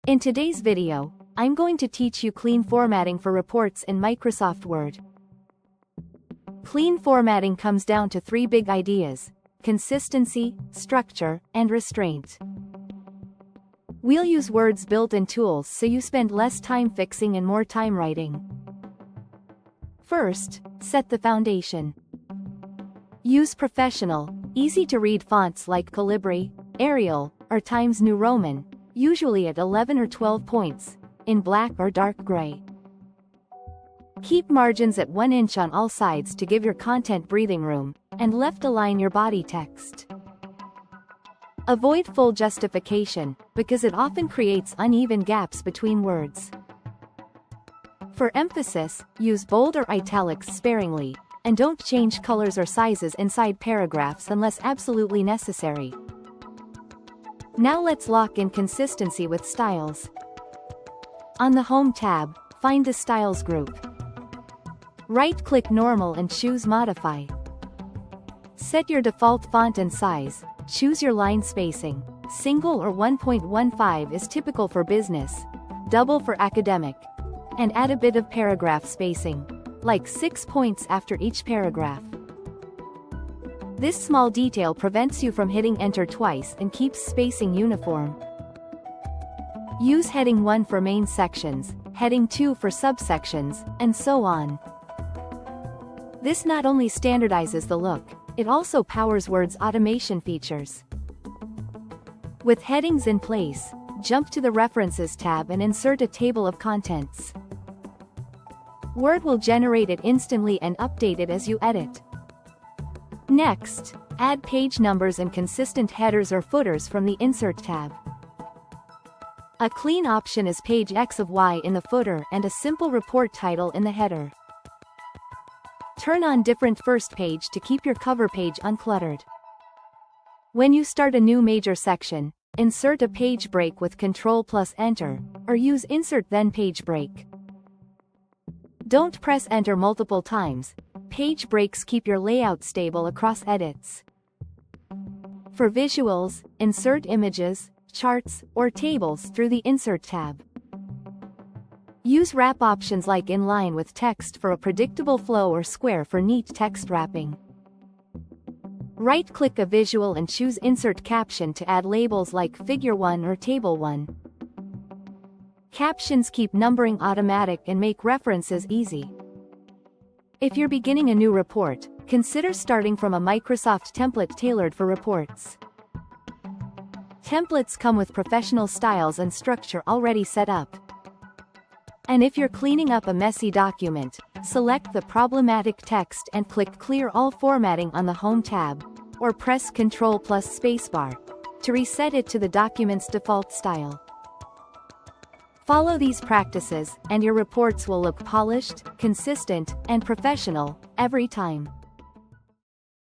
In today's video, I'm going to teach you clean formatting for reports in Microsoft Word. Clean formatting comes down to three big ideas: consistency, structure, and restraint. We'll use Word's built-in tools so you spend less time fixing and more time writing. First, set the foundation. Use professional, easy-to-read fonts like Calibri, Arial, or Times New Roman, usually at 11 or 12 points, in black or dark gray. Keep margins at 1 inch on all sides to give your content breathing room, and left align your body text. Avoid full justification, because it often creates uneven gaps between words. For emphasis, use bold or italics sparingly, and don't change colors or sizes inside paragraphs unless absolutely necessary. Now let's lock in consistency with styles. On the Home tab, find the Styles group. Right-click Normal and choose Modify. Set your default font and size, choose your line spacing. Single or 1.15 is typical for business, double for academic, and add a bit of paragraph spacing, like 6 points after each paragraph. This small detail prevents you from hitting enter twice and keeps spacing uniform. Use heading 1 for main sections, heading 2 for subsections, and so on. This not only standardizes the look, it also powers Word's automation features. With headings in place, jump to the References tab and insert a table of contents. Word will generate it instantly and update it as you edit. Next, add page numbers and consistent headers or footers from the Insert tab. A clean option is page X of Y in the footer and a simple report title in the header. Turn on different first page to keep your cover page uncluttered. When you start a new major section, insert a page break with Ctrl plus Enter, or use Insert then Page Break. Don't press Enter multiple times. Page breaks keep your layout stable across edits. For visuals, insert images, charts, or tables through the Insert tab. Use wrap options like Inline with Text for a predictable flow or Square for neat text wrapping. Right-click a visual and choose Insert Caption to add labels like Figure 1 or Table 1. Captions keep numbering automatic and make references easy. If you're beginning a new report, consider starting from a Microsoft template tailored for reports. Templates come with professional styles and structure already set up. And if you're cleaning up a messy document, select the problematic text and click Clear All Formatting on the Home tab, or press Ctrl plus Spacebar to reset it to the document's default style. Follow these practices, and your reports will look polished, consistent, and professional every time.